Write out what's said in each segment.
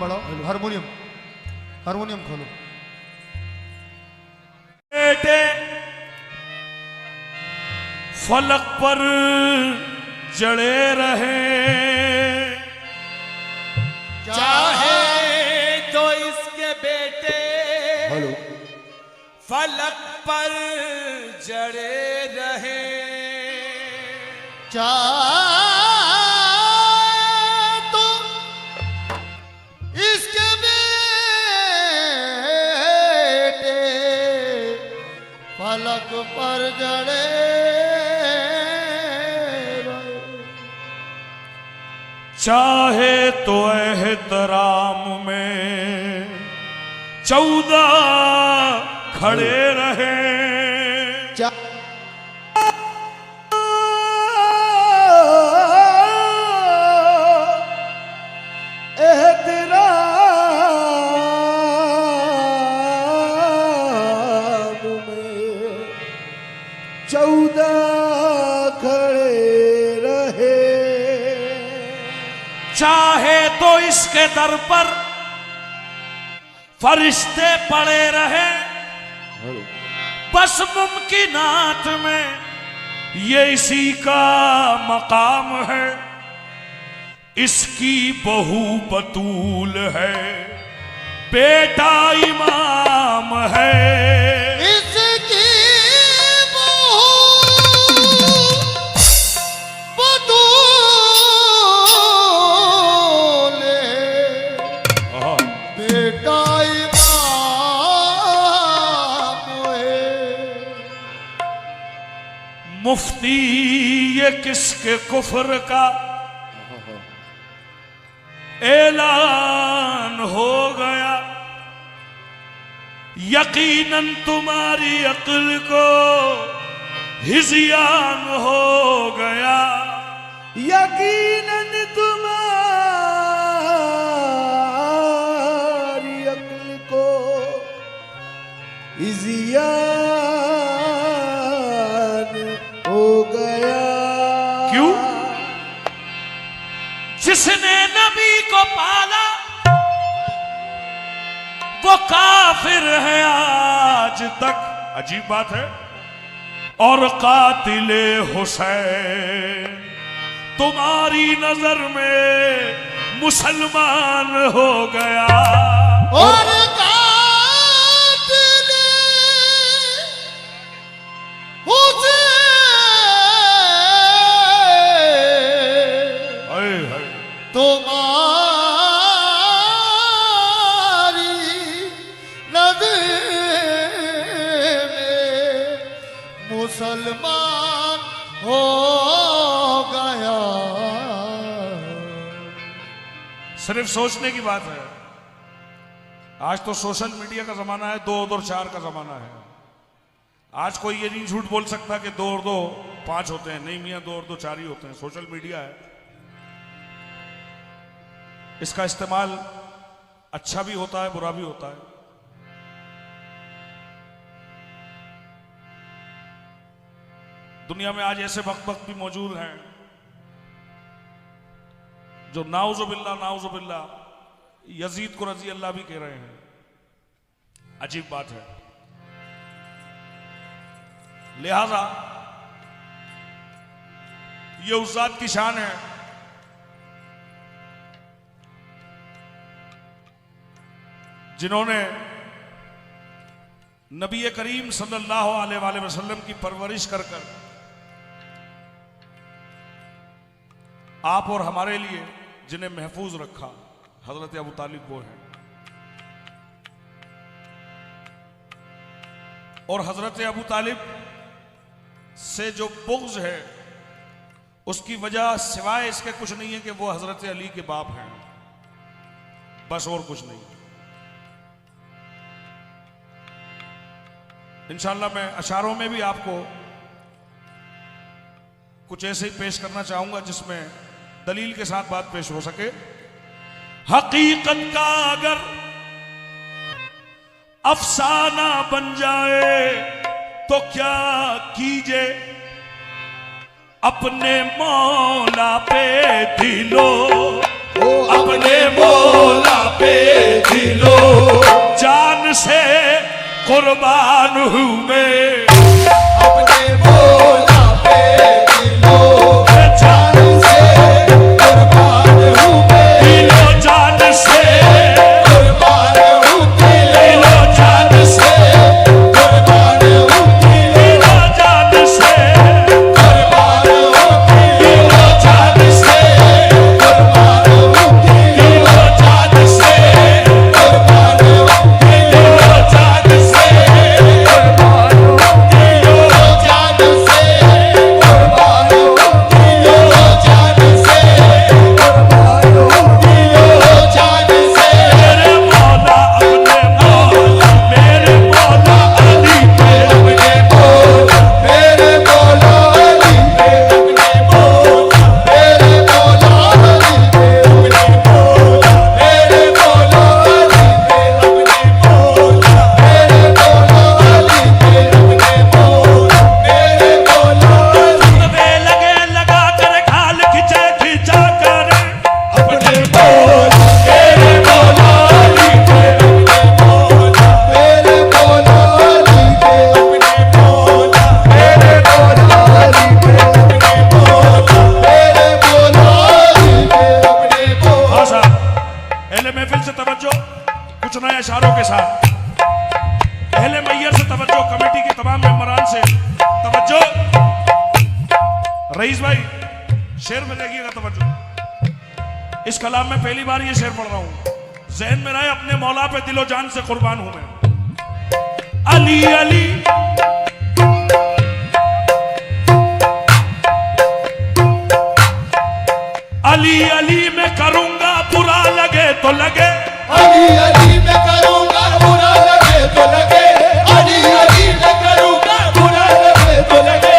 बढ़ाओ, harmonium harmonium खोलो। बेटे फलक पर जड़े रहे, चाहे तो इसके बेटे हेलो फलक पर जड़े रहे, चाहे तो इसके बेटे फलक पर जड़े रहे। चाहे तो एहतराम में 14 खड़े रहे, एहतराम में 14 खड़े रहे। चाहे तो इसके दर पर फरिश्ते पड़े रहे, बस मुमकिनात में ये इसी का मकाम है। इसकी बहू बतूल है, बेटा इमाम है। इसकी बहू बतूल है, बेटा इमाम है। मुफ्ती ये किसके कुफ्र का ऐलान हो गया, यकीनन तुम्हारी अक्ल को हिज़ियान हो गया। यकीनन तुम्हारी अक्ल को इज़ियान हो गया। क्यों? जिसने नबी को पाला वो काफिर है आज तक। अजीब बात है। और कातिले हुसैन तुम्हारी नजर में मुसलमान हो गया। और कातिले हुसैन हाय हाय। तुम्हारी नज़र में मुसलमान हो गया। सिर्फ सोचने की बात है। आज तो सोशल मीडिया का जमाना है, 2 और 4 का जमाना है। आज कोई ये नहीं झूठ बोल सकता कि 2 और 2 5 होते हैं। नहीं मियां, 2 और 2 4 ही होते हैं। सोशल मीडिया है, इसका इस्तेमाल अच्छा भी होता है, बुरा भी होता है। दुनिया में आज ऐसे वक्त भी मौजूद हैं जो नाउजुबिल्ला यजीद को रजी अल्लाह भी कह रहे हैं। अजीब बात है। लिहाजा ये उस जात की शान है जिन्होंने नबी करीम सल्लल्लाहु अलैहि वसल्लम की परवरिश कर कर आप और हमारे लिए जिन्हें महफूज रखा, हजरत अबू तालिब वो हैं। और हजरत अबू तालिब से जो बुग़्ज़ है उसकी वजह सिवाय इसके कुछ नहीं है कि वो हजरत अली के बाप हैं, बस और कुछ नहीं। इंशाअल्लाह मैं अशारों में भी आपको कुछ ऐसे ही पेश करना चाहूंगा जिसमें दलील के साथ बात पेश हो सके। हकीकत का अगर अफसाना बन जाए तो क्या कीजिए, अपने मौला पे दिलो, अपने मौला पे कुर्बान हूँ मैं, अपने मौला पे दिलो जान से कुर्बान हूँ मैं, दिलो जान से, कुर्बान हूँ दिलो जान से, कुर्बान हूँ दिलो जान से, कुर्बान हूँ दिलो जान से, कुर्बान हूँ दिलो जान से, कुर्बान हूँ दिलो जान से, कुर्बान हूँ दिलो जान से, कुर्बान हूँ दिलो जान से, कुर्बान हूँ दिलो जान से। मेरे मौला अपने मौला, मेरे मौला अली पे, अपने मौला मेरे मौला अली पे, अपने मौला मेरे मौला अली पे, अपने मौला मेरे मौला अली पे, अपने मौला मेरे मौला अली पे, अपने मौला मेरे मौला अली वे लगे लगा कर खाल खिंचा खिंचा कर, अपने मौला मेरे मौला अली पे, अपने मौला मेरे मौला अली पे, अपने मौला मेरे मौला अली पे, अपने मौला मेरे मौला अली पे, अपने मौला। हाँ साहब, अहले महफिल से तवज्जो, कुछ नए इशारों के साथ। अहले मैयर से तवज्जो, कमेटी के तमाम मेंबरान से तवज्जो। रईस भाई, शेर में देखिएगा तवज्जो। इस कलाम में पहली बार ये शेर पढ़ रहा हूं, ज़हन में रहे, अपने मौला पे दिलो जान से कुर्बान हूं मैं। अली अली अली अली मैं करूंगा, बुरा लगे तो लगे, अली अली मैं करूंगा बुरा लगे तो लगे, अली अली मैं करूंगा बुरा लगे तो लगे,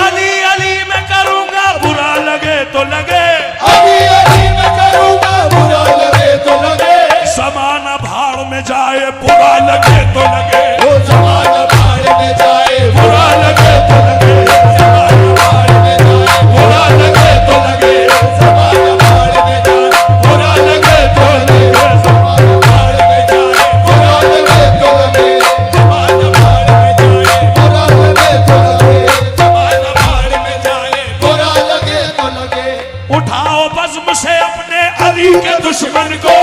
अली अली मैं करूंगा, बुरा लगे तो लगे, अली अली मैं करूंगा बुरा लगे तो लगे, समाना भाड़ में जाए, बुरा लगे तो लगे, वो जमाना भाड़ में जाए बुरा लगे तो लगे, जमाना भाड़ में जाए बुरा लगे तो लगे, जमाना भाड़ में जाए बुरा लगे तो लगे, जमाना भाड़ में जाए बुरा लगे तो लगे, जमाना भाड़ में जाए बुरा लगे तो लगे, जमाना भाड़ में जाए बुरा लगे तो लगे। उठाओ बज़्म से अपने अली के दुश्मन को,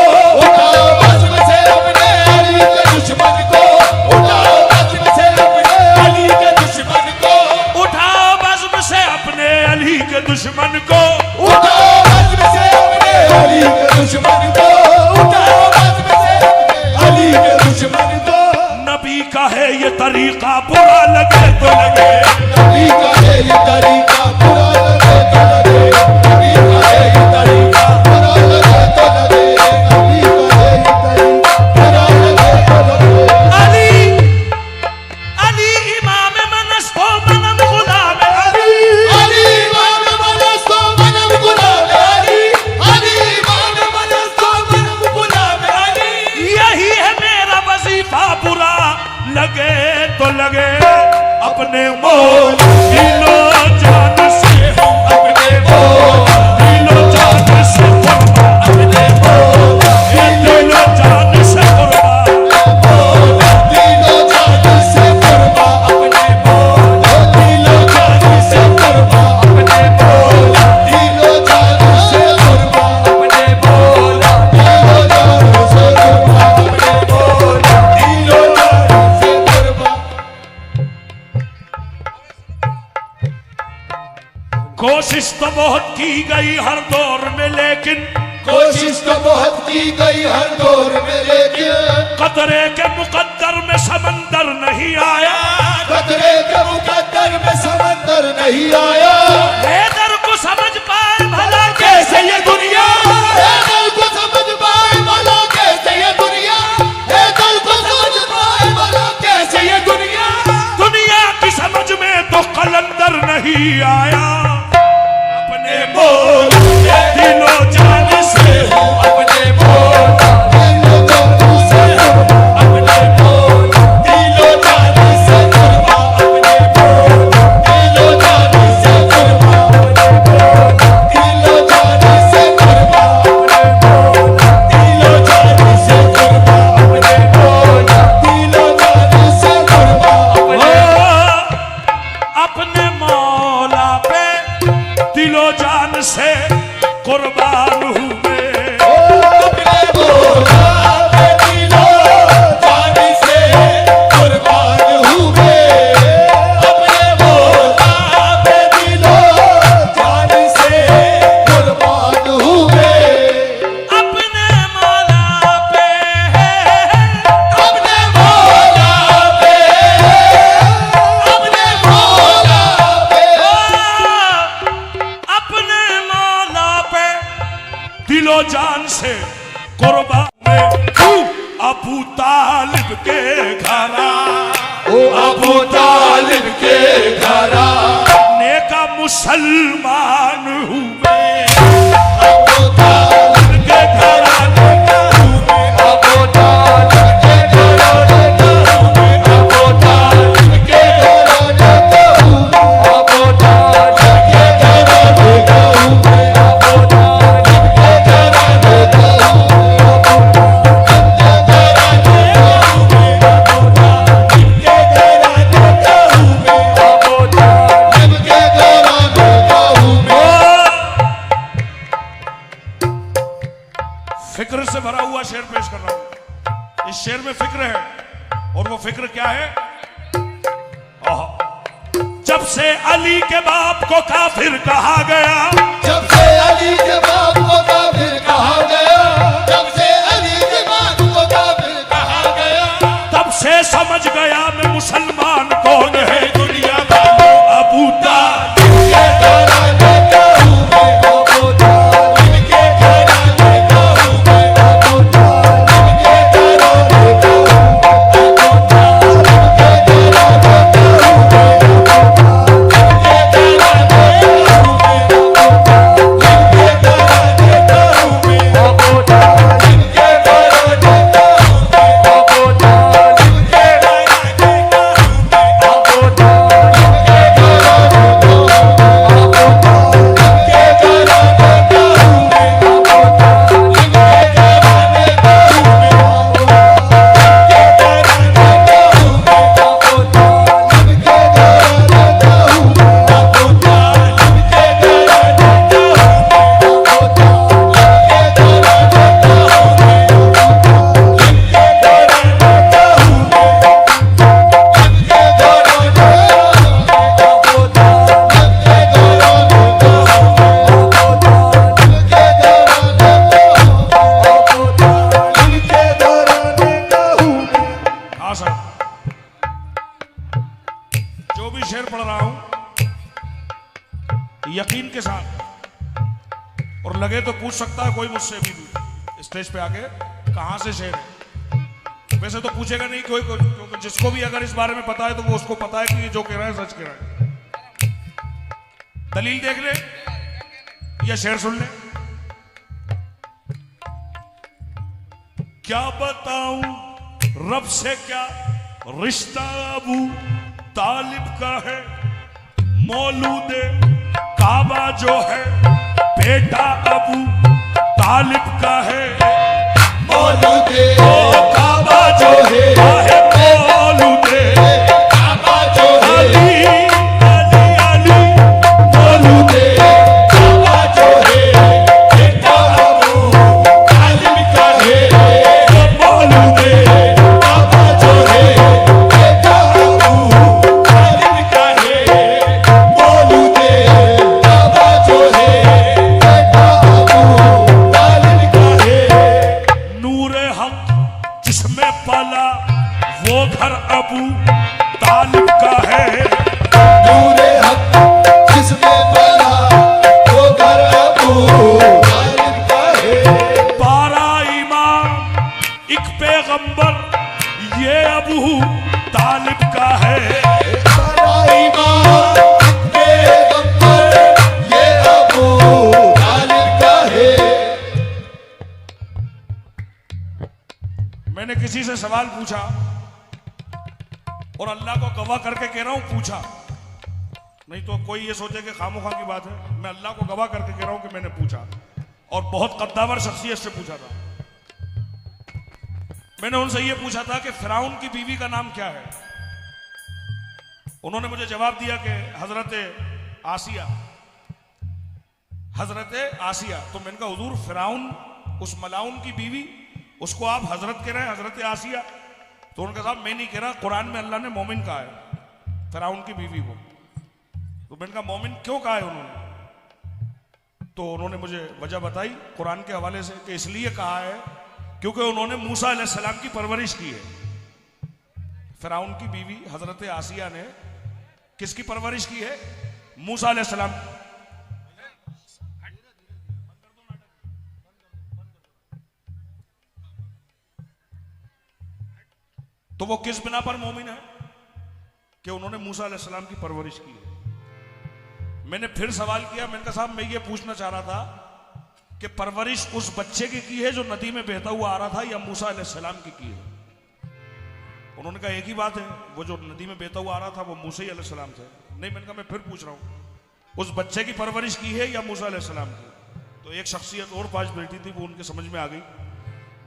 उठाओ बज़्म से अपने अली के दुश्मन को, उठाओ बज़्म से अपने अली के दुश्मन को, उठाओ बज़्म से अपने अली के दुश्मन को, उठाओ बज़्म से अपने अली के दुश्मन को, उठाओ बज़्म से अपने अली के दुश्मन को। नबी का है ये तरीका, बुरा लगे तो लगे, नबी का है ये तरीका बुरा लगे तो लगे, नबी का है ये तरीका बुरा लगे तो लगे, नबी का है ये तरीका बुरा लगे तो लगे। अली अली इमाम मनस्तो मनम गुलाम अली, अली इमाम मनस्तो मनम गुलाम अली, अली इमाम मनस्तो मनम गुलाम अली। यही है मेरा वजीफा, बुरा लगे तो लगे, अपने मौला दिलो जान से हूँ, अपने मौला दिलो जान से कुर्बान, अपने मौला दिलो जान से कुर्बान, मौला दिलो जान से कुर्बान, अपने मौला दिलो जान से कुर्बान, अपने मौला दिलो जान से कुर्बान, अपने मौला दिलो जान से कुर्बान, अपने मौला दिलो जान से कुर्बान। कोशिश तो बहुत की गई हर दौर में, लेकिन कोशिश तो बहुत की गई हर दौर में, लेकिन कतरे के मुकद्दर में समंदर नहीं आया, कतरे के मुकद्दर में समंदर नहीं आया। हैदर को समझ पाए भला कैसे ये दुनिया, हैदर को समझ पाए भला कैसे ये दुनिया, हैदर को समझ पाए भला कैसे ये दुनिया। दुनिया की समझ में तो कलंदर नहीं आया, अपने मौला दिलो जान से हूँ, अपने मौला दिलो जान से हूँ, अपने मौला दिलो जान से कुर्बान, अपने मौला दिलो जान से कुर्बान, अपने मौला दिलो जान से कुर्बान हूँ मैं। अपने मौला पे दिलो जान से कुर्बान हूँ मैं। अपने मौला पे दिलो जान से कुर्बान हूँ मैं। अपने मौला पे अपने मौला पे अपने मौला पे अपने मौला पे दिलो जान से कुर्बान मैं हूँ। अबू तालिब के घरा ओ अबू तालिब के घरा नेका मुसलमान हूँ मैं। अबू तालिब के घरा नेका हूँ मैं। अबू तालिब के घरा नेका हूँ मैं। अबू तालिब के घरा नेका हूँ मैं। अबू तालिब के घरा नेका हूँ मैं। अबू तालिब के घरा नेका हूँ मैं। फिक्र से भरा हुआ शेर पेश कर रहा हूं। इस शेर में फिक्र है और वो फिक्र क्या है? आहा। जब से अली के बाप को काफिर कहा गया, जब से अली के बाप को काफिर कहा गया, जब से अली के बाप को काफिर कहा गया, तब से समझ गया मैं मुसलमान कौन है दुनिया में। अबू तालिब के घरा नेका हूँ मैं। अबू तालिब के घरा नेका हूँ मैं। अबू तालिब के घरा नेका हूँ मैं। अबू तालिब के घरा नेका हूँ मैं। अबू तालिब के घरा नेका हूँ मैं। अबू तालिब के घरा नेका हूँ मैं। अबू तालिब के घरा नेका हूँ मैं। अबू तालिब के घरा नेका हूँ मैं। अबू तालिब के घरा नेका हूँ मैं। हाँ सर, जो भी शेर पढ़ रहा हूं यकीन के साथ, और लगे तो पूछ सकता है कोई मुझसे भी स्टेज पे आके कहां से शेर है। वैसे तो पूछेगा नहीं कोई, क्योंकि जिसको भी अगर इस बारे में पता है तो वो उसको पता है कि ये जो कह रहा है सच कह रहा है। दलील देख ले या शेर सुन ले। क्या बताऊं रब से क्या रिश्ता अबू तालिब का है। मौलूदे काबा जो है बेटा अबू तालिब का है। मौलूदे ओ काबा जो है है मौलूदे काबा जो है। अली अली अली मौलूदे काबा जो है बेटा अबू तालिब का है। मौलूदे काबा जो है बेटा अबू तालिब का है। मौलूदे काबा जो है बेटा अबू तालिब का है। नूरे हक जिसमें पला वो घर अबू तालिब का है। नूरे हक जिसमें पला वो घर अबू तालिब का है। 12 इमाम एक पैगंबर ये अबू तालिब का है। सारा ईमान पैगंबर ये अबू तालिब का है। मैंने किसी से सवाल पूछा और अल्लाह को गवाह करके कह रहा हूं पूछा, नहीं तो कोई ये सोचे कि खामोखा की बात है। मैं अल्लाह को गवाह करके कह रहा हूं कि मैंने पूछा, और बहुत कद्दावर शख्सियत से पूछा था। मैंने उनसे ये पूछा था कि फिरौन की बीवी का नाम क्या है। उन्होंने मुझे जवाब दिया कि हजरत आसिया। हजरत आसिया। तो मैंने कहा हुजूर फिराउन उस मलाउन की बीवी, उसको आप हजरत कह रहे हैं, हजरत आसिया? तो उनका साहब मैं नहीं कह रहा, कुरान में अल्लाह ने मोमिन कहा है फिराउन की बीवी को। तो मैंने कहा मोमिन क्यों कहा है उन्होंने? तो उन्होंने मुझे वजह बताई कुरान के हवाले से कि इसलिए कहा है क्योंकि उन्होंने मूसा अलैहिस्सलाम की परवरिश की है। फिराउन की बीवी हजरत आसिया ने किसकी परवरिश की है? मूसा अलैहिस्सलाम। तो वो किस बिना पर मोमिन है? कि उन्होंने मूसा अलैहिस्सलाम की परवरिश की है। मैंने फिर सवाल किया, मैंने कहा साहब मैं ये पूछना चाह रहा था कि परवरिश उस बच्चे की है जो नदी में बहता हुआ आ रहा था, या मूसा अलैहिस्सलाम की है? उन्होंने कहा एक ही बात है, वो जो नदी में बहता हुआ आ रहा था वो मूसा ही अलैहिस्सलाम थे। नहीं, मैंने कहा मैं फिर पूछ रहा हूं उस बच्चे की परवरिश की है या मूसा अलैहिस्सलाम की? तो एक शख्सियत और पास बैठी थी, वो उनके समझ में आ गई।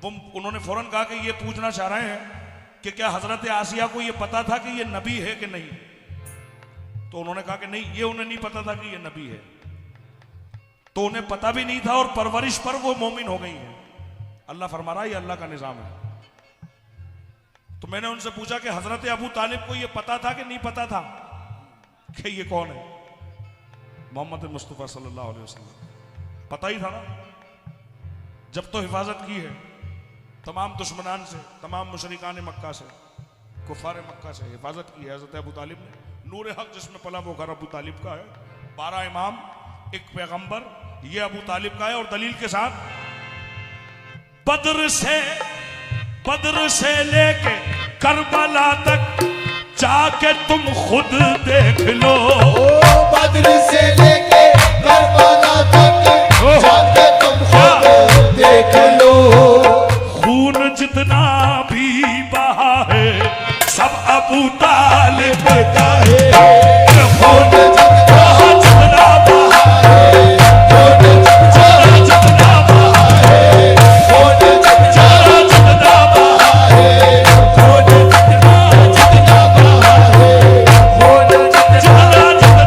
वो उन्होंने फौरन कहा कि ये पूछना चाह रहे हैं कि क्या हजरत आसिया को ये पता था कि ये नबी है कि नहीं? तो उन्होंने कहा कि नहीं, ये उन्हें नहीं पता था कि ये नबी है। तो उन्हें पता भी नहीं था और परवरिश पर वो मोमिन हो गई है। अल्लाह फरमा रहा है ये अल्लाह का निजाम है। तो मैंने उनसे पूछा कि हजरत अबू तालिब को ये पता था कि नहीं पता था कि ये कौन है? मोहम्मद मुस्तफ़ा सल्लल्लाहु अलैहि वसल्लम। पता ही था ना, जब तो हिफाजत की है तमाम दुश्मनान से, तमाम मुशरिकान मक्का से, कुफार मक्का से हिफाजत की है हजरत अबू तालिब ने। नूर हक जिसमें पला वो घर अबू तालिब का है। 12 इमाम, एक पैगंबर, ये अबू तालिब का है। और दलील के साथ बद्र से लेके करबला तक जाके तुम खुद देख लो। बद्र से लेके करबला तक जाके तुम खुद देख लो। खून जितना भी बहा है सब अबू तालिब का है। खून जितना बहा है, खून जितना बहा है, खून जितना बहा है, खून जितना बहा है, खून जितना बहा है, खून जितना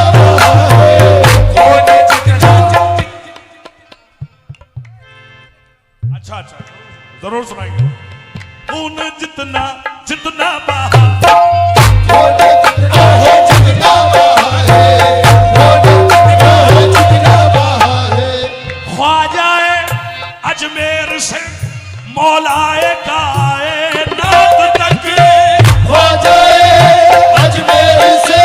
बहा है, खून जितना। अच्छा अच्छा, जरूर सुनाएंगे। खून जितना जितना बहा, खून जितना बहा है, खून जितना बहा है। ख्वाजाए अजमेर से मौलाए कायनात तक, हो जाए अजमेर से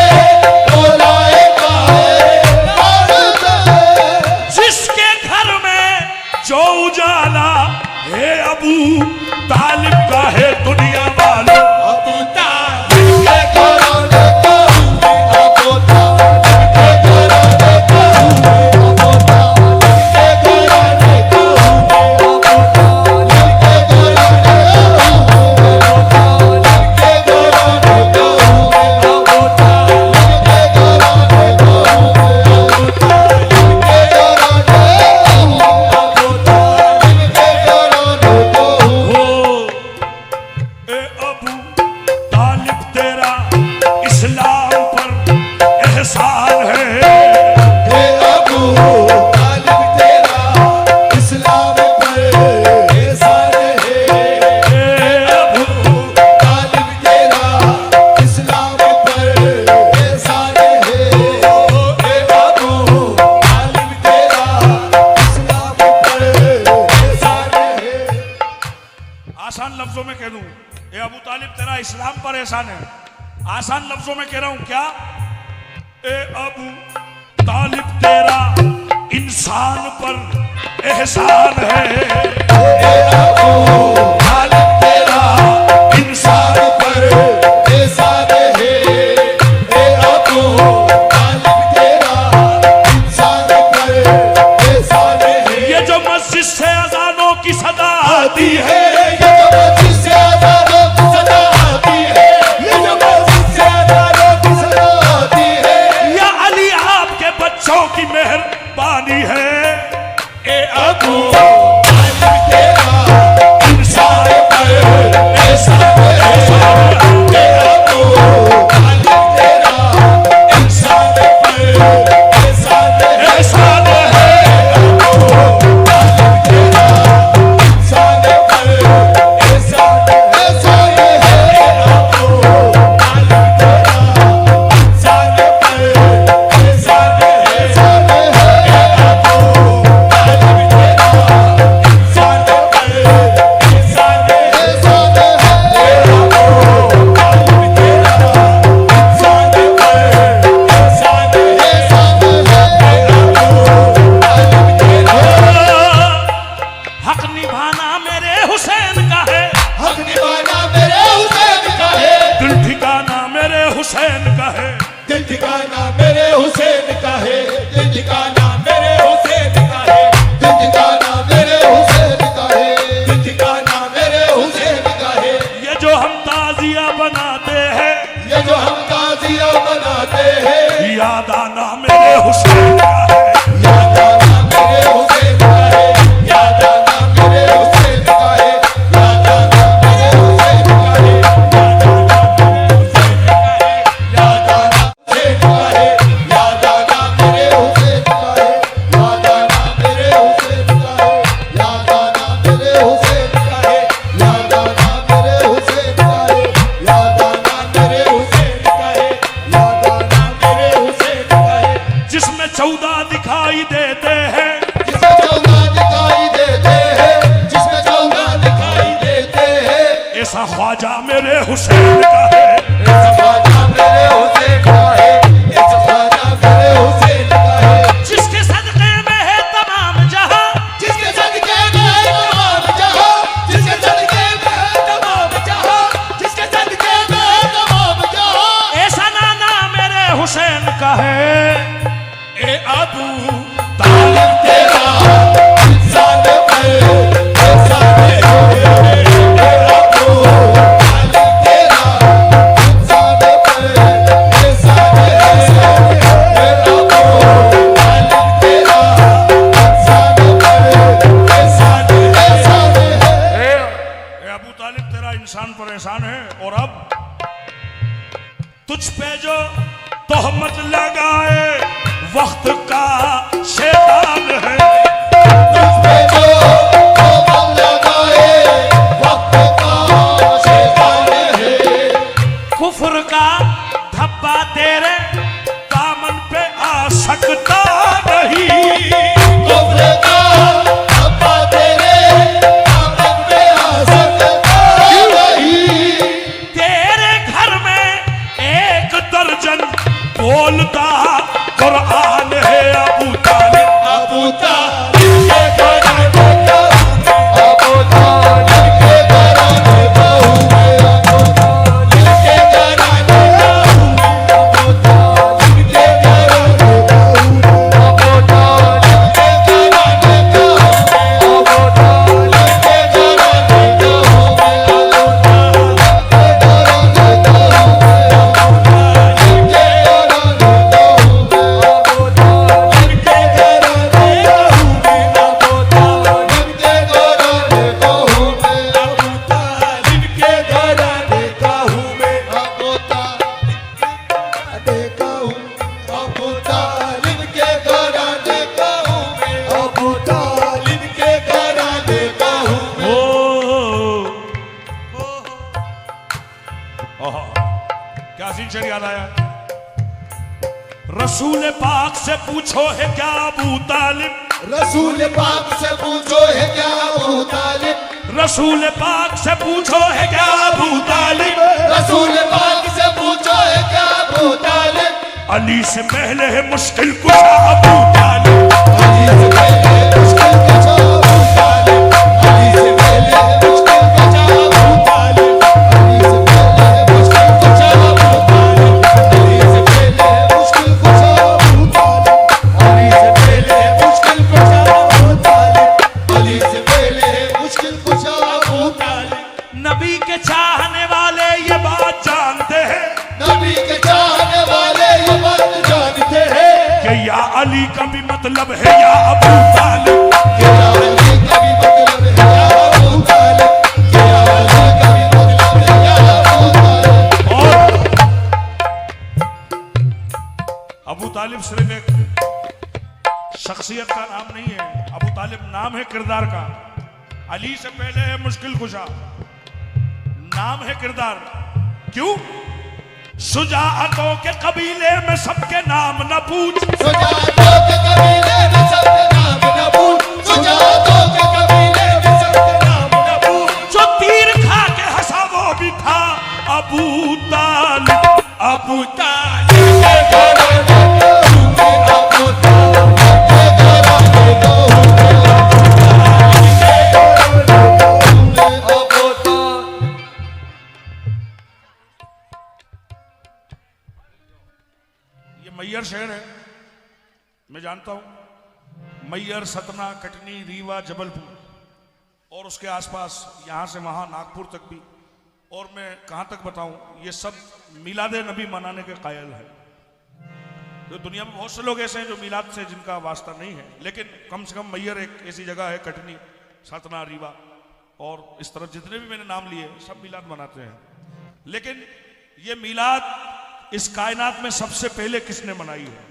मौलाए कायनात तक। जिसके घर में जो उजाला है अबू तालिब का है दुनिया वालों। अबू तालिब के घराने का हूँ, अबू तालिब के घराने का हूँ, अबू तालिब के घराने का हूँ, अबू तालिब के घराने का हूँ, अबू तालिब के घराने का हूँ, अबू तालिब के घराने का हूँ, अबू तालिब के घराने का हूँ, अबू तालिब के घराने का हूँ। हो ए अबू तालिब तेरा इस्लाम पर एहसान है। हे अबू तालिब तेरा इस्लाम पर एहसान है। ए अबू तालिब तेरा इस्लाम पर एहसान है। हे अबू तालिब तेरा इस्लाम पर एहसान है। आसान लफ्जों में कह दूं, ए अबू तालिब तेरा इस्लाम पर एहसान है। आसान लफ्जों में कह रहा हूं क्या? ए अबू तालिब तेरा इंसान पर एहसान है। हे अबू तालिब तेरा इंसान पर एहसान है। हे अबू तालिब तेरा इंसान पर एहसान है। ये जो मस्जिद से अजानों की सदा आती है, ये जो मस्जिद से अज़ानों की सदा आती है, ये जो मस्जिद से अज़ानों की सदा आती है। या अली आपके बच्चों की मेहरबानी है। ए अबू तालिब तेरा इंसान पर एहसान है। हे अबू तालिब तेरा इंसान हुसैन का है। याद आना मेरे हुसैन का है, याद आना मेरे हुसैन का है, याद आना मेरे हुसैन का है, याद आना हुसैन का है, याद आना मेरे हुसैन का है, याद आना मेरे हुसैन का है, याद आना मेरे हुसैन का है, याद आना मेरे हुसैन का है, याद आना मेरे हुसैन का है, याद आना मेरे हुसैन का है। जिसमें 14 दिखाई देते हैं, जिसमें 14 दिखाई देते हैं, जिसमें 14 दिखाई देते हैं, ऐसा ख्वाजा मेरे हुसैन का है। ऐसा ख्वाजा मेरे हुसैन का है, ऐसा ख्वाजा मेरे हुसैन का है, जिसके सदक़े में है तमाम जहां, जिसके सदके में है तमाम जहां, जिसके सदके में है तमाम जहां, जिसके सदके में है तमाम जहां। ऐसा नाना मेरे हुसैन का है। ए अबू तालिब तेरा इंसान पे इंसान है, ए अबू तालिब तेरा इंसान पे इंसान है, ए अबू तालिब तेरा इंसान पे इंसान है। ए अबू तालिब तेरा इंसान पर एहसान है। और अब तुझ पे जो तोहमत लगाए वक्त का शैतान है। तुझ पे जो तोहमत लगाए वक्त का शैतान है, कुफ्र का धब्बा तेरे दामन पे आ सकता नहीं। कुफ्र का धब्बा तेरे दामन पे आ सकता नहीं। तेरे घर में 1 दर्जन बोलता कुरान है। अबू तालिब अबू तालिब के घराने का हूँ, अबू तालिब के घराने का हूँ मैं, अबू तालिब के घराने का हूँ, अबू तालिब के घराने का हूँ, अबू तालिब के घराने का हूँ, अबू तालिब के घराने का हूँ मैं, अबू तालिब के घराने का हूँ मैं, अबू तालिब के घराने का हूँ मैं, अबू तालिब के घराने का हूँ मैं, अबू तालिब के घराने का हूँ मैं, अबू तालिब के घराने का हूँ मैं, अबू तालिब के घराने का हूँ मैं, अबू तालिब के घराने का हूँ मैं। ओहो, क्या सीन शेर याद आया। रसूल पाक से पूछो है क्या अबू तालिब, रसूल पाक से पूछो है क्या अबू तालिब, रसूल पाक से पूछो है क्या अबू तालिब। रसूल पाक से पूछो है क्या अबू तालिब, अली से पहले है मुश्किल कुशा अबू तालिब। अली से पहले मुश्किल कुशा अबू तालिब, अली से पहले मुश्किल कुशा अबू तालिब, अली से पहले मुश्किल कुशा अबू तालिब, अली से पहले मुश्किल कुशा अबू तालिब, अली से पहले मुश्किल कुशा अबू तालिब, अली से पहले मुश्किल कुशा अबू तालिब। नबी के चाहने वाले ये बात जानते हैं नबी के चाहने वाले ये बात जानते हैं कि या अली का भी मतलब है या अबू तालिब। कि या अली का भी मतलब है या अबू तालिब, कि या अली का भी मतलब है या अबू तालिब। और अबू तालिब सिर्फ एक शख्सियत का नाम नहीं है, अबू तालिब नाम है किरदार का। अली से पहले है मुश्किल कुशा, नाम है किरदार। क्यों? शुजाअतों के कबीले में सबके नाम न पूछ, सुजातों के कबीले में सबके नाम न पूछ, सुजातों के कबीले में सबके नाम न पूछ। जो तीर खा के हंसा वो भी था अबू तालिब। अबू तालिब के घराने का हूँ मैं, अबू तालिब के घराने का हूँ मैं, अबू तालिब के घराने का हूँ मैं, अबू तालिब। ये मैयर शहर है, मैं जानता हूं। मैयर, सतना, कटनी, रीवा, जबलपुर और उसके आसपास, यहां से वहां नागपुर तक भी। और मैं कहां तक बताऊं, ये सब मिलादे नबी मनाने के कायल है। तो दुनिया में बहुत से लोग ऐसे हैं जो मिलाद से जिनका वास्ता नहीं है, लेकिन कम से कम मैयर एक ऐसी जगह है, कटनी, सतना, रीवा और इस तरफ जितने भी मैंने नाम लिए सब मिलाद मनाते हैं। लेकिन ये मिलाद इस कायनात में सबसे पहले किसने मनाई है?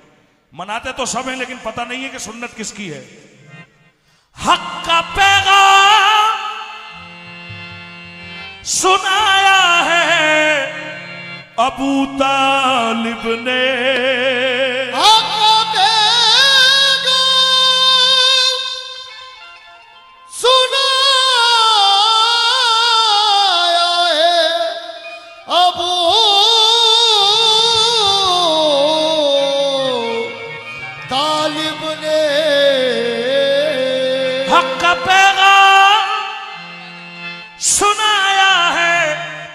मनाते तो सब हैं लेकिन पता नहीं है कि सुन्नत किसकी है। हक का पैगाम सुनाया है अबू तालिब ने,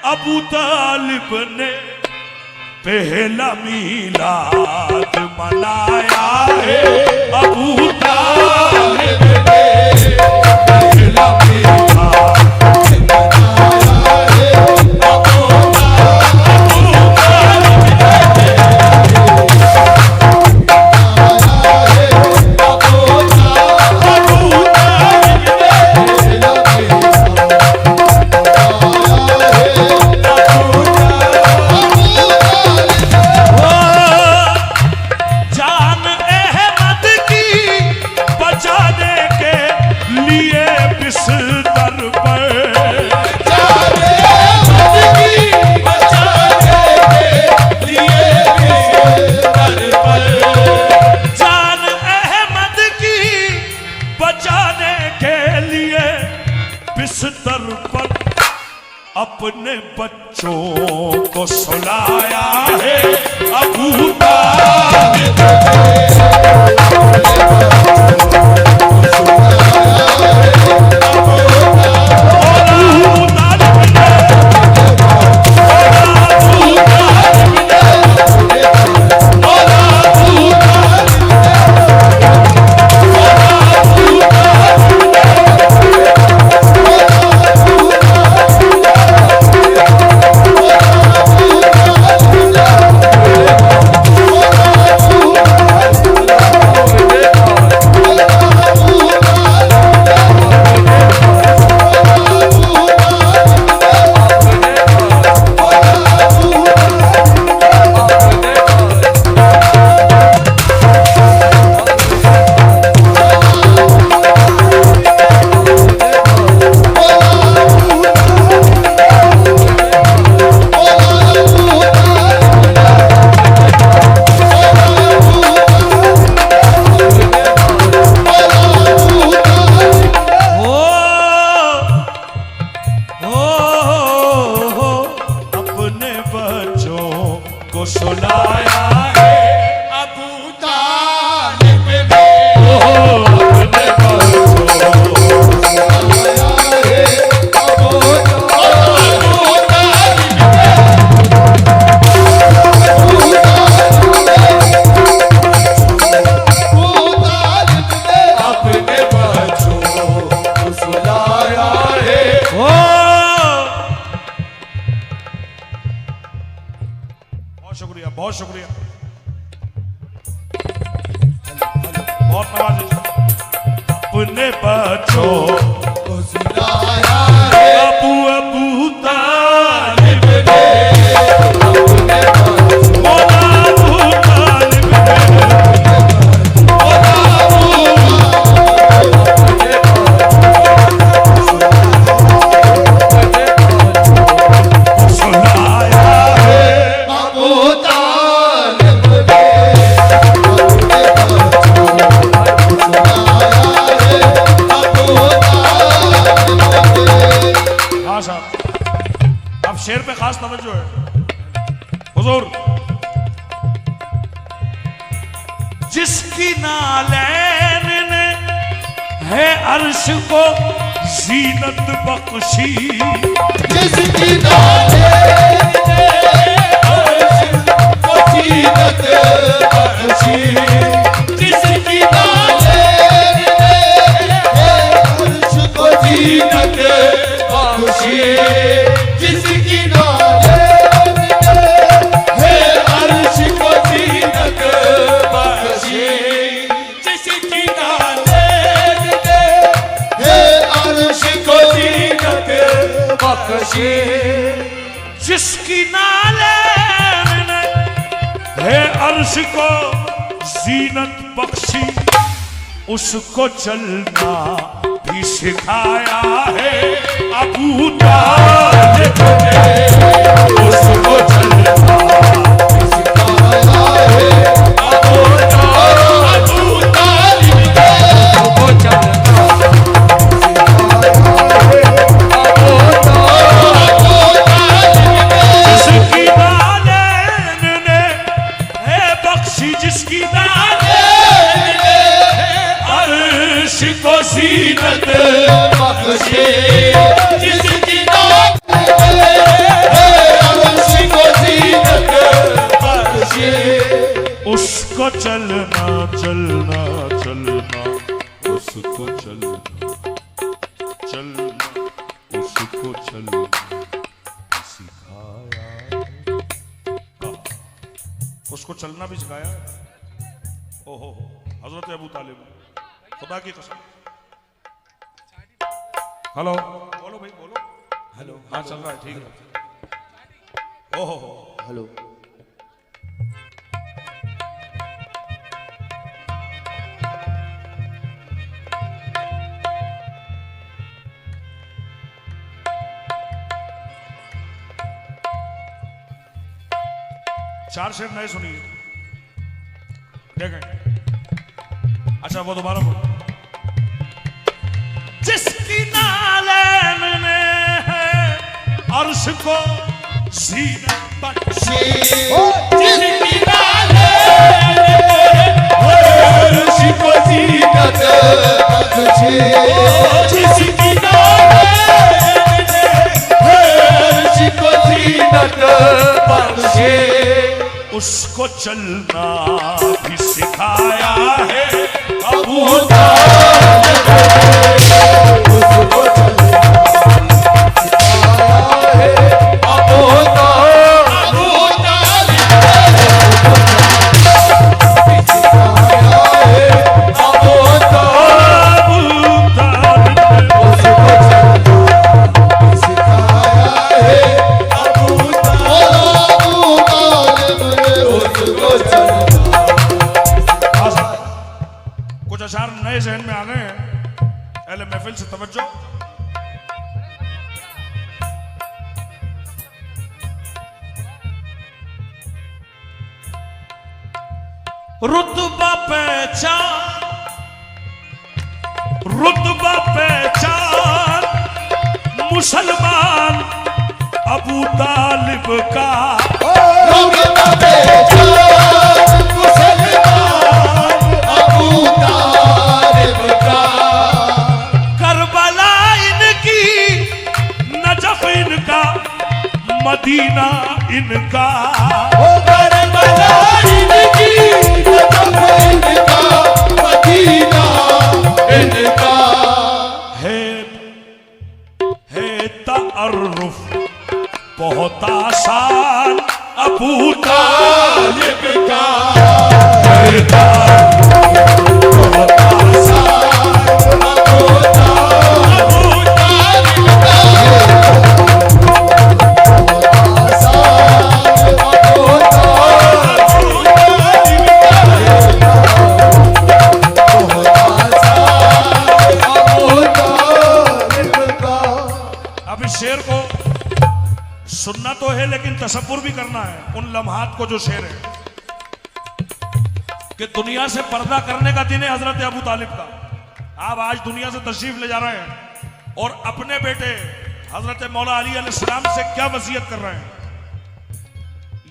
अबू तालिब ने पहला मीलाद मनाया है। अबू तालिब ने पहला मीलाद मनाया है। अबू अपने बच्चों को सुलाया है। अबू तालिब बहुत शुक्रिया, बहुत नवाजी। अपने बच्चों को सुनाया है अबू तालिब ने, शेर पे खास तवज्जो है। हुजूर, जिसकी नालैन ने है अर्श को जीनत बख्शी, जिसकी नालैन ने अर्श को जीनत बख्शी, जिसकी नालैन ने अर्श को जीनत बख्शी, जिसकी नालैन है अर्श को जीनत बख्शे जिसकी नाले ने है अर्श को जीनत बख्शी, उसको चलना भी सिखाया है अबू तालिब ने, उसको चलना भी सिखाया है अबू तालिब ने, उसको चलना जिसकी नालेन ने है बख्शी, जिसकी नालेन ने अर्श को जीनत बख्शे जिसकी नालेन ने अर्श को जीनत बख्शे, उसको चलना चलना चलना, उसको चलना चलना, उसको चलना सिखाया, उसको चलना भी सिखाया। ओहो हजरत अबू तालिब, खुदा की कसम। हेलो बोलो भाई बोलो। हेलो हाँ चल रहा है ठीक है। ओहो हेलो। चार शेर नए सुनिए देखें। अच्छा वो दोबारा बोलो। जिसकी नालेन ने है अर्श को जीनत बख्शी, जिसकी नालेन ने अर्श को जीनत बख्शे, जिसकी नालेन ने अर्श को जीनत बख्शे, उसको चलना भी सिखाया है अबू तालिब ने, उसको चलना सिखाया है अबू तालिब ने, सिखाया है अबू तालिब ने, उसको चलना सिखाया है अबू तालिब ने, उसको चलना। कुछ अशार नए जहन में आ गए हैं, अहले महफिल से तवज्जो। रुतबा पहचान मुसलमान अबू तालिब का, रुतबा पहचान मुसलमान अबू तालिब का, करबला इनकी नजफ इनका मदीना इनका, करबला इनकी नजफ इनका मदीना इनका, है तारुफ बहुत आसान अबू तालिब का, है तारुफ बहुत आसान अबू तालिब का, आसान अबू तालिब का। अब इस शेर को सुनना तो है लेकिन तसव्वुर भी करना है उन लम्हात को जो शेर है कि दुनिया से पर्दा करने का दिन है हजरत अबू तालिब का। आप आज दुनिया से तशरीफ ले जा रहे हैं और अपने बेटे हजरत मौला अली अलैहिस्सलाम से क्या वसीयत कर रहे हैं,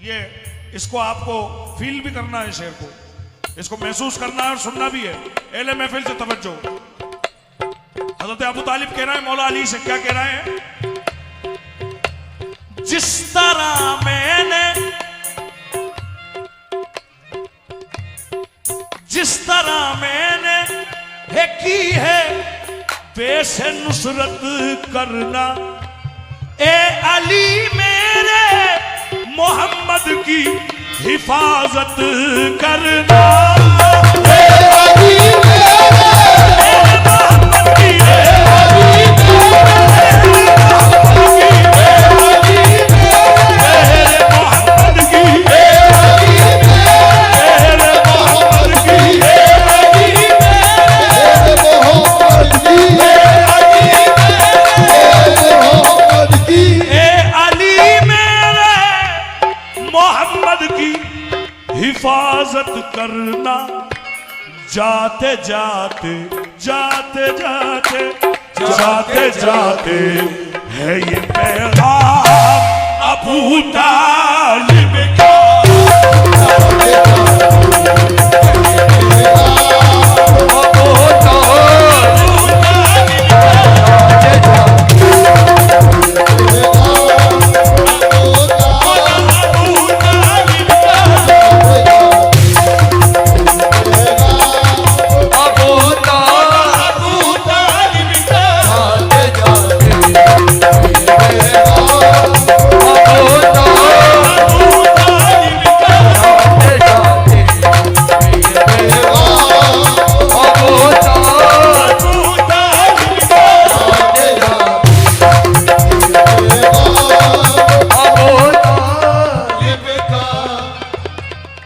ये इसको आपको फील भी करना है, शेर को इसको महसूस करना है और सुनना भी है। एले महफिल से तवज्जो। हजरत अबू तालिब कह रहे हैं मौला अली से, क्या कह रहे हैं? जिस तरह मैंने है की है पेश नुसरत करना, ए अली मेरे मोहम्मद की हिफाजत करना, ए अली मेरे मोहम्मद की अली मेरे जाते जाते जाते जाते जाते जाते है ये पैगाम अबू तालिब का।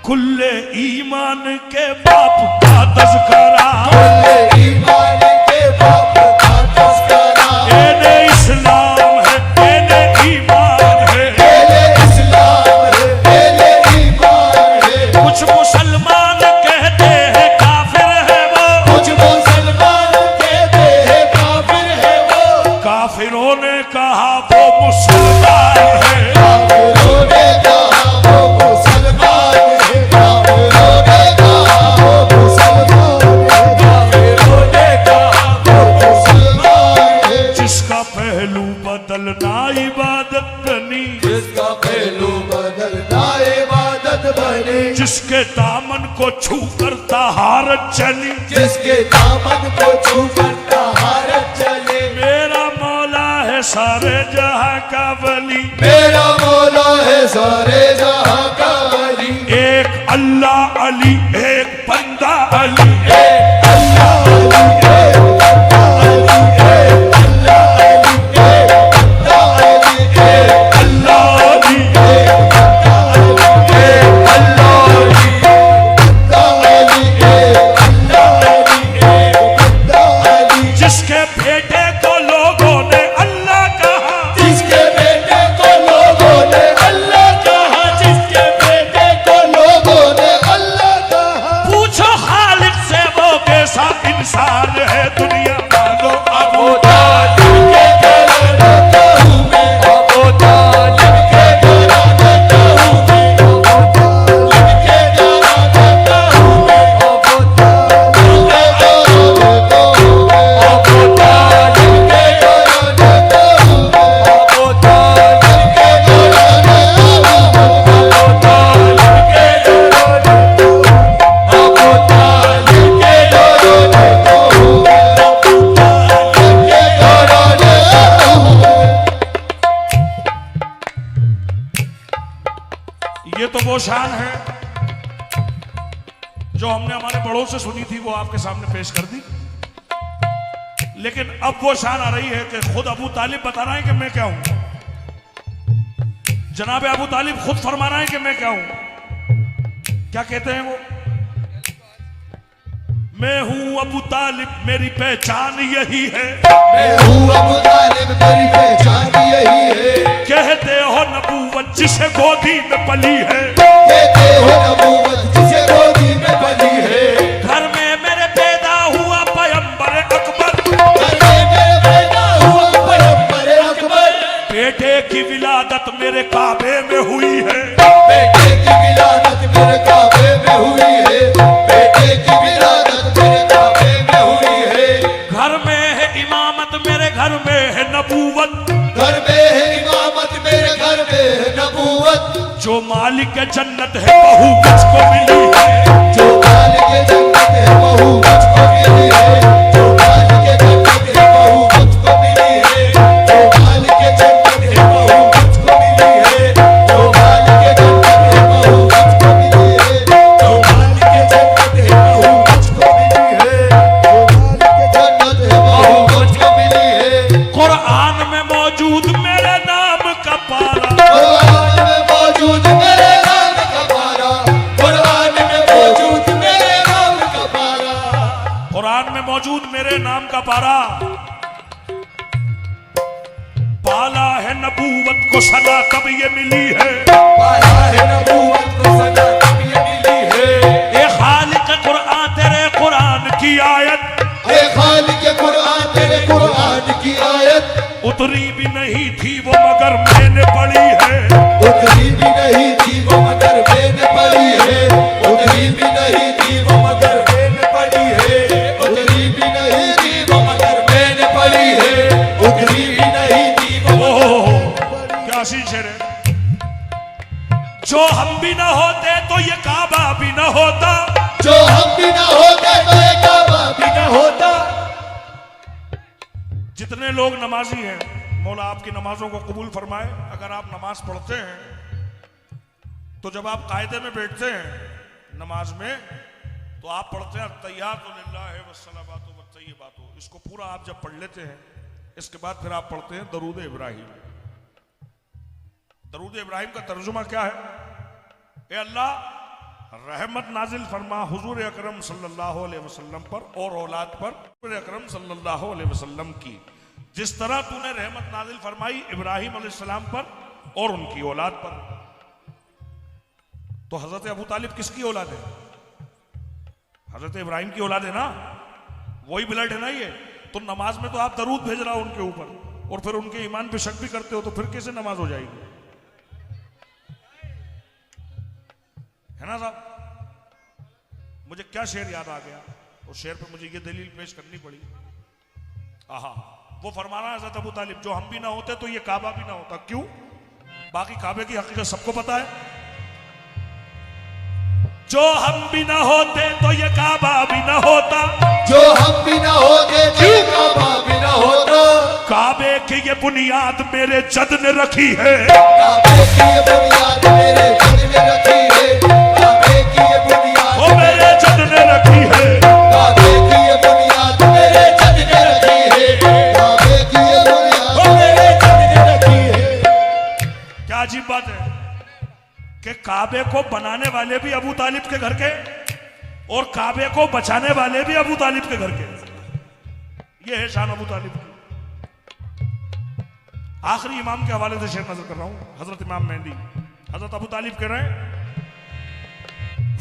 खुले ईमान के बाप का तज़किरा, ईमान के बाप का तज़किरा, एने इस्लाम है एने ईमान है, एले इस्लाम है एले ईमान है। कुछ मुसलमान कहते हैं काफिर है वो, कुछ मुसलमान कहते हैं काफिर है वो, काफिरों ने कहा वो मुसलमान है। काफिरों ने कहा वो मुसलमान है, काफिरों ने कहा वो मुसलमान है, काफिरों ने कहा वो मुसलमान है। जिसका पहलू बदलना इबादत बनी, जिसका पहलू बदलना इबादत बने, जिसके दामन को छू कर तहारत चली, जिसके दामन को छू कर तहारत चले। मेरा मौला है सारे जहां का वली, मेरा मौला है सारे जहां का वली, एक अल्लाह अली एक बंदा अली, अल्लाह अली है, अल्लाह अली है, अल्लाह अली है, अल्लाह अली है, अल्लाह अली अल्लाह अली है, अल्लाह अली है, अल्लाह अली। जिसके बेटे को लोगों ने अल्लाह कहा, जिसके बेटे को लोगों ने अल्लाह कहा, जिसके बेटे को लोगों ने अल्लाह कहा। पूछो खालिक से वो कैसा इंसान है दुनिया वालों। अबू तालिब के घराने का हूँ मैं, अबू तालिब के घराने का हूँ मैं, अबू तालिब के घराने का हूँ मैं, अबू तालिब के घराने का हूँ मैं, अबू तालिब के घराने का हूँ मैं, अबू तालिब के घराने का हूँ मैं, अबू तालिब के घराने का हूँ मैं, अबू तालिब के घराने का हूँ मैं, अबू तालिब के घराने का हूँ मैं। ये तो वो शान है जो हमने हमारे बड़ों से सुनी थी, वो आपके सामने पेश कर दी। लेकिन अब वो शान आ रही है कि खुद अबू तालिब बता रहे हैं कि मैं क्या हूं। जनाब अबू तालिब खुद फरमा रहे हैं कि मैं क्या हूं। क्या कहते हैं वो? मैं हूं अबू तालिब, मेरी पहचान यही है। मैं हूँ अबू तालिब, मेरी पहचान यही है। कहते हो नबूवत जिसे गोदी में पली है, कहते हो नबूवत जिसे गोदी में पली है। घर में मेरे पैदा हुआ पैगंबर अकबर, घर में मेरे पैदा हुआ पैगंबर अकबर। बेटे की विलादत मेरे काबे में हुई है। बेटे की विलादत मेरे काबे में हुई है। बेटे की विलादत मेरे काबे में हुई है। घर में है इमामत मेरे घर में है नबूवत, घर में है इमामत मेरे घर में है नबूवत। जो मालिक जन्नत है बहू मुझको मिली है। जो मालिक जन्नत है बहू मुझको मिली है। जो मालिक जन्नत है बहू मुझको मिली है। जो मालिक जन्नत है बहू मुझको मिली है। जो मालिक जन्नत है बहू मुझको मिली है। जो मालिक जन्नत है बहू मुझको मिली है। जो मालिक जन्नत है बहू मुझको मिली है। कुरान में मौजूद मेरे नाम का पारा, कुरान में मौजूद मेरे नाम का पारा। कुरान में मौजूद मेरे नाम का पारा। कुरान में मौजूद मेरे नाम का पारा। पाला है नबूवत को सना तब ये मिली है। पाला है नबूवत को सना तब ये मिली है। ए खालिक कुरान तेरे कुरान की आयत, ए खालिक कुरान तेरे कुरान की आयत उतरी भी नहीं थी वो मगर मैंने पढ़ी है। उतरी भी नहीं थी वो मगर मैंने पढ़ी है। उतरी भी नहीं थी वो मगर मैंने पढ़ी है। उतरी भी नहीं थी वो मगर मैंने पढ़ी है। उतरी भी नहीं थी वो क्या हसीन शेर है। जो हम भी ना होते तो ये काबा भी ना होता। जो हम भी ना होते तो ये काबा भी ना होता। जितने लोग नमाजी हैं, मौला आपकी नमाजों को कबूल फरमाए। अगर आप नमाज पढ़ते हैं तो जब आप कायदे में बैठते हैं नमाज में तो आप पढ़ते हैं तैयातु लिल्लाहि वस्सलावातु वत्तय्यिबातु। इसको पूरा आप जब पढ़ लेते हैं इसके बाद फिर आप पढ़ते हैं दरूद इब्राहिम। दरूद इब्राहिम का तर्जुमा क्या है? ए अल्लाह रहमत नाजिल फरमा हुजूर अकरम सल्लल्लाहु अलैहि वसल्लम पर और औलाद पर, हुजूर अकरम सल्लल्लाहु अलैहि वसल्लम की जिस तरह तूने रहमत नाजिल फरमाई इब्राहिम अलैहिस्सलाम पर और उनकी औलाद पर। तो हजरत अबू तालिब किसकी औलाद है? हजरत इब्राहिम की औलाद है ना, वही ब्लड है ना ये। तो नमाज में तो आप दरूद भेज रहा हो उनके ऊपर और फिर उनके ईमान पे शक भी करते हो, तो फिर कैसे नमाज हो जाएगी? है ना साहब? मुझे क्या शेर याद आ गया, उस शेर पे मुझे ये दलील पेश करनी पड़ी। आहा, वो फरमाना हज़रत अबू तालिब जो हम भी ना होते तो ये काबा भी ना होता। क्यों? बाकी काबे की हकीकत सबको पता है। जो हम भी ना होते तो ये काबा भी ना होता। जो हम भी ना होते तो ये काबा भी ना होता। काबे की ये बुनियाद मेरे जद ने रखी है। काबे की ये बुनियाद मेरे जद ने रखी है। काबे की ये बुनियाद वो मेरे जद ने रखी है। काबे की ये बुनियाद मेरे जद ने रखी है। काबे की ये बुनियाद मेरे जद ने रखी है। क्या अजीब बात है कि काबे को बनाने वाले भी अबू तालिब के घर के और काबे को बचाने वाले भी अबू तालिब के घर के। ये है शान अबू तालिब की। आखिरी इमाम के हवाले से शेर नजर कर रहा हूं, हजरत इमाम मेहंदी। हजरत अबू तालिब कह रहे हैं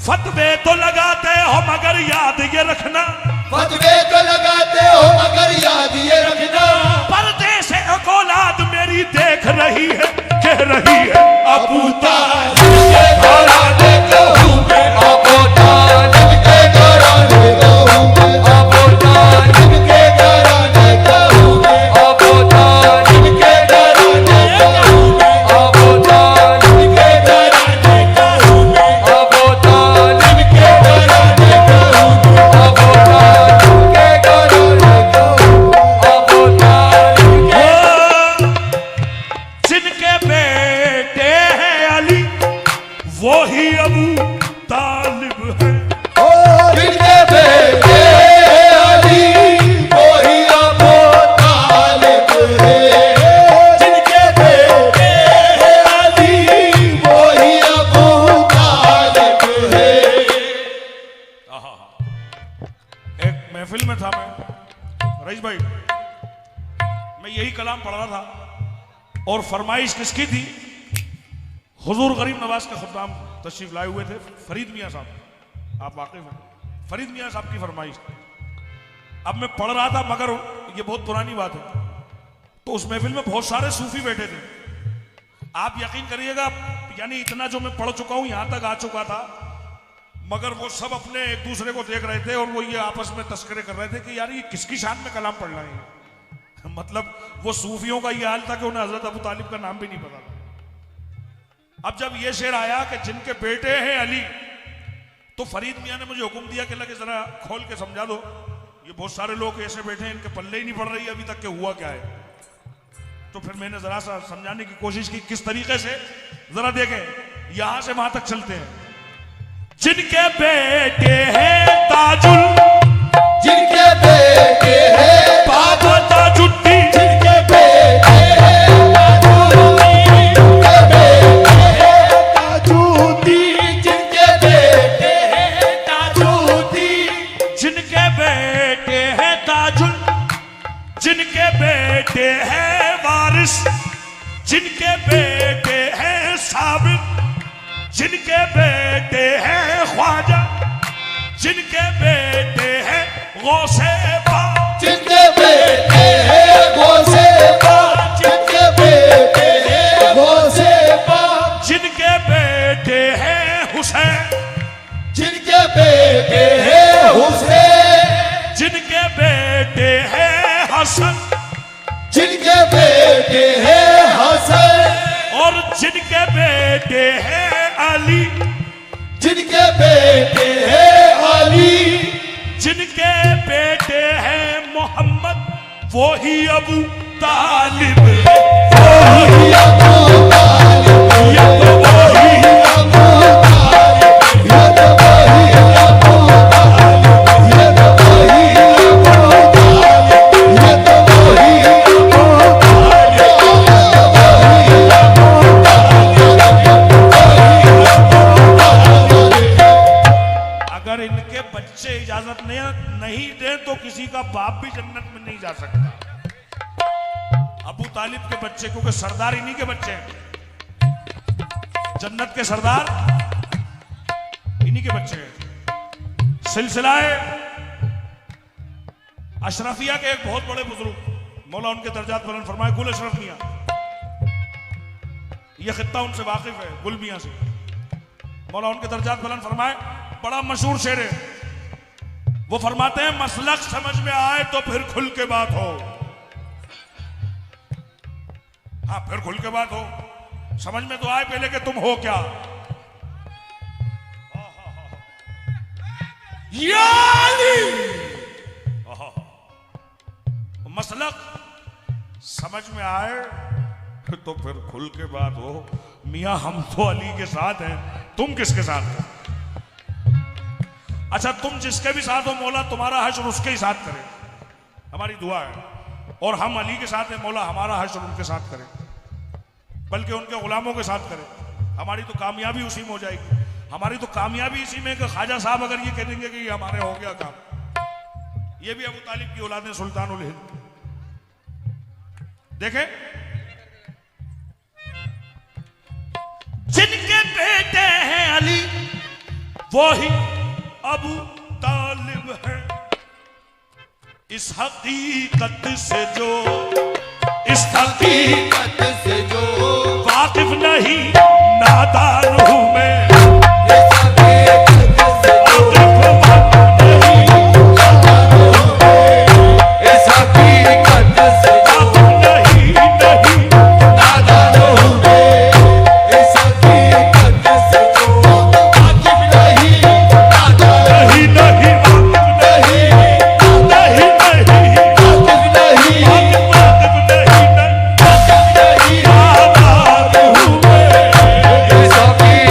फतवे तो लगाते हो मगर याद ये रखना। फतवे तो लगाते हो मगर याद ये रखना। पर्दे से एक औलाद मेरी देख रही है, कह रही है अबू तालिब के घराने का हूँ मैं। अबू तालिब के घराने का हूँ मैं। अबू तालिब के घराने का हूँ मैं। अबू तालिब के घराने का हूँ मैं। अबू तालिब के घराने का हूँ मैं। अबू तालिब के घराने का हूँ मैं। अबू तालिब के घराने का हूँ मैं। अबू तालिब के जिनके बेटे हैं अली वो ही अबू तालिब है। जिनके बेटे अली वो ही अबू तालिब है। जिनके बेटे अली वो ही अबू तालिब है। एक महफिल में था मैं, रईस भाई, मैं यही कलाम पढ़ रहा था और फरमाइश किसकी थी? हुजूर गरीब नवाज के खुद्दाम तशरीफ लाए हुए थे, फरीद मियाँ साहब, आप वाकिफ हैं, फरीद मियाँ साहब की फरमाइश। अब मैं पढ़ रहा था मगर ये बहुत पुरानी बात है, तो उस महफिल में बहुत सारे सूफी बैठे थे। आप यकीन करिएगा, यानी इतना जो मैं पढ़ चुका हूं यहां तक आ चुका था, मगर वो सब अपने एक दूसरे को देख रहे थे और वो ये आपस में तस्करे कर रहे थे कि यार ये किसकी शान में कलाम पढ़ रहे हैं। मतलब वो सूफियों का ये हाल था कि उन्हें हजरत अबू तालिब का नाम भी नहीं पता था। अब जब ये शेर आया कि जिनके बेटे हैं अली, तो फरीद मियाँ ने मुझे हुक्म दिया कि लगे जरा खोल के समझा दो, ये बहुत सारे लोग ऐसे बैठे हैं इनके पल्ले ही नहीं पड़ रही अभी तक के हुआ क्या है। तो फिर मैंने जरा सा समझाने की कोशिश की किस तरीके से, जरा देखें यहां से वहां तक चलते हैं। जिनके बेटे हैं ताजुल, जिनके बेटे हैं बाबा ताजुद्दीन, जिनके बेटे हैं ताजुद्दीन, जिनके बेटे हैं ताजुद्दीन, जिनके बेटे हैं ताजुल, जिनके बेटे हैं वारिस, जिनके बेटे हैं साबिर, जिनके बेटे हैं ख्वाजा, जिनके बेटे हैं गौसे पाक, जिनके बेटे हैं गौसे पाक, जिनके बेटे हैं गौसे पाक, जिनके बेटे हैं हुसैन, जिनके बेटे हैं हुसैन, जिनके बेटे हैं हसन, जिनके बेटे हैं हसन, और जिनके बेटे हैं अली, जिनके बेटे हैं अली, जिनके बेटे हैं मोहम्मद, वो ही अबू तालिब है। वही अबू तालिब, ये तो वही अबू तालिब, ये तो वही अबू तालिब, ये तो वही अबू तालिब, ये तो वही अबू तालिब, ये तो वही अबू तालिब। अगर इनके बच्चे इजाजत नहीं दे तो किसी का बाप भी जन्नत में नहीं जा सकता। अबू तालिब के बच्चे, क्योंकि सरदार इन्हीं के बच्चे हैं, जन्नत के सरदार इन्हीं के बच्चे हैं। सिलसिलाए अशरफिया के एक बहुत बड़े बुजुर्ग, मौला उनके दर्जात बुलंद फरमाए, गुल अशरफ मियां, यह खित्ता उनसे वाकिफ है, गुल मियां से, मौला उनके दर्जात बुलंद फरमाए, बड़ा मशहूर शेर है। वो फरमाते हैं, मसलक समझ में आए तो फिर खुल के बात हो। हाँ, फिर खुल के बात हो, समझ में तो आए पहले कि तुम हो क्या। मसलक समझ में आए तो फिर खुल के बात हो। मियां हम तो अली के साथ हैं, तुम किसके साथ हो? अच्छा, तुम जिसके भी साथ हो मौला तुम्हारा हश्र उसके ही साथ करे, हमारी दुआ है। और हम अली के साथ हैं, मौला हमारा हश्र उनके साथ करे, बल्कि उनके गुलामों के साथ करे। हमारी तो कामयाबी उसी में हो जाएगी। हमारी तो कामयाबी इसी में कि ख्वाजा साहब अगर ये कह देंगे कि ये हमारे हो गया काम। ये भी अबू तालिब की औलाद है, सुल्तानुल हिंद। देखें, जिनके बेटे हैं अली वो ही अबू तालिब है। इस हकीकत से जो, इस हकीकत से जो वाकिफ नहीं, नादान हूं मैं। इस हकीकत से जो इस हकीकत से जो नादान हूं मैं। इस हकीकत से जो वाकिफ नहीं, नादान नहीं, नहीं वाकिफ नहीं, नहीं वाकिफ नहीं, वाकिफ नहीं, नादान हूं मैं। इस हकीकत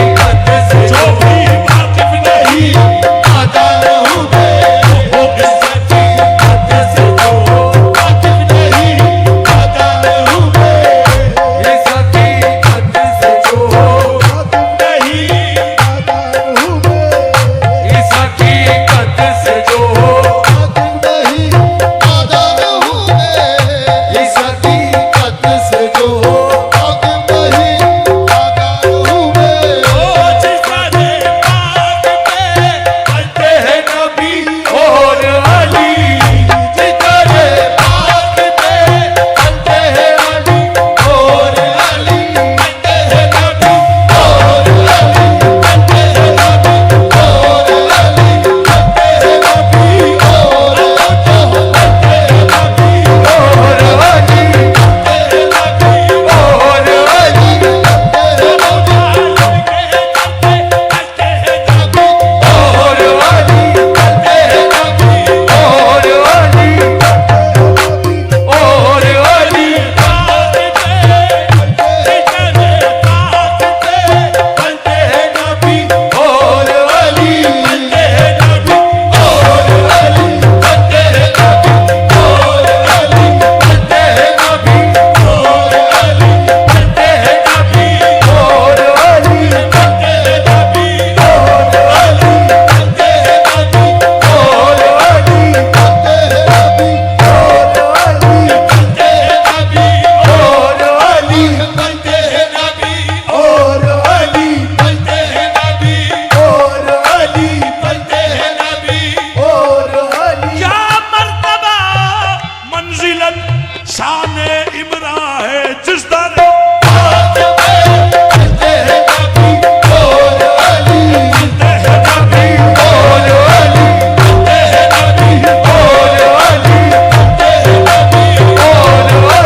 फजीलत शान इमरा है जिस दर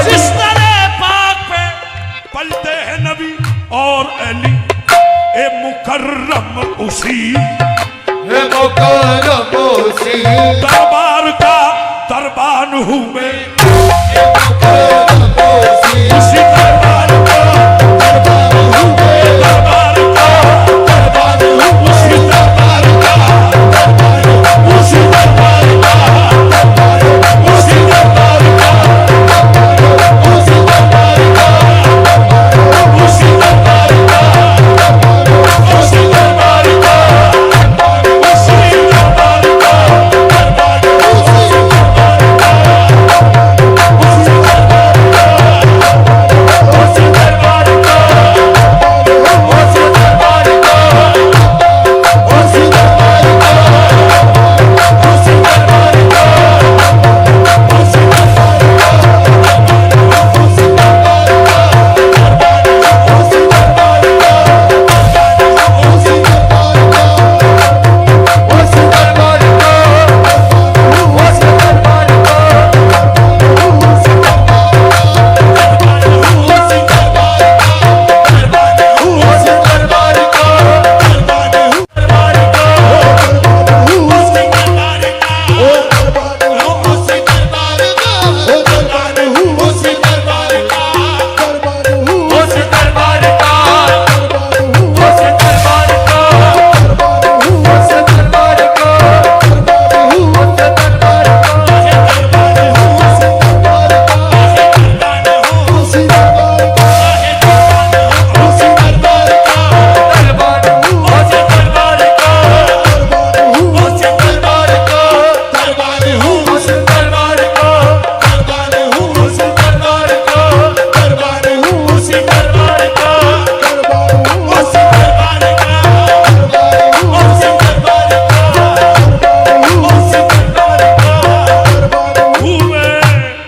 जिस दरे पाक पे पलते हैं नबी और अली ए मुकर्रम उसी मुकर्रम उसी दरबार का दरबान हूँ मैं